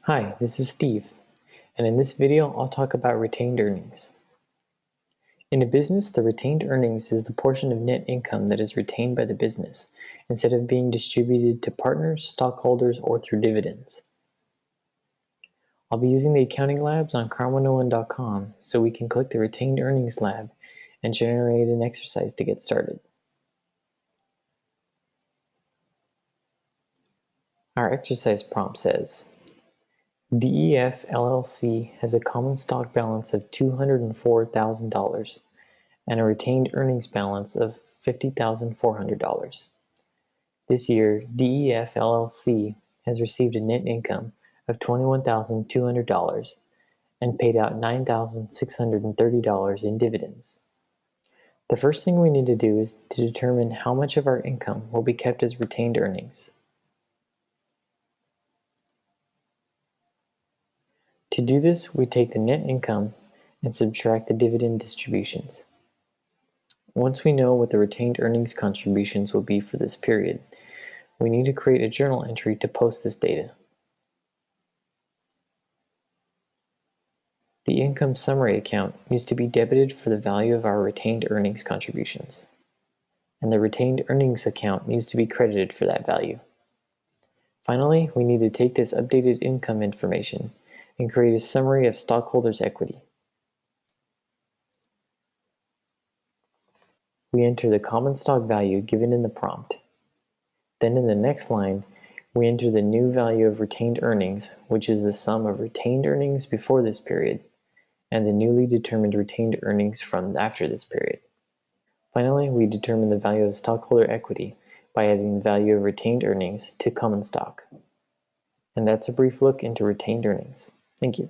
Hi, this is Steve, and in this video I'll talk about retained earnings. In a business, the retained earnings is the portion of net income that is retained by the business, instead of being distributed to partners, stockholders, or through dividends. I'll be using the accounting labs on Crown101.com, so we can click the retained earnings lab and generate an exercise to get started. Our exercise prompt says, DEF LLC has a common stock balance of $204,000 and a retained earnings balance of $50,400. This year, DEF LLC has received a net income of $21,200 and paid out $9,630 in dividends. The first thing we need to do is to determine how much of our income will be kept as retained earnings. To do this, we take the net income and subtract the dividend distributions. Once we know what the retained earnings contributions will be for this period, we need to create a journal entry to post this data. The income summary account needs to be debited for the value of our retained earnings contributions, and the retained earnings account needs to be credited for that value. Finally, we need to take this updated income information and create a summary of stockholders' equity. We enter the common stock value given in the prompt. Then in the next line, we enter the new value of retained earnings, which is the sum of retained earnings before this period and the newly determined retained earnings from after this period. Finally, we determine the value of stockholder equity by adding the value of retained earnings to common stock. And that's a brief look into retained earnings. Thank you.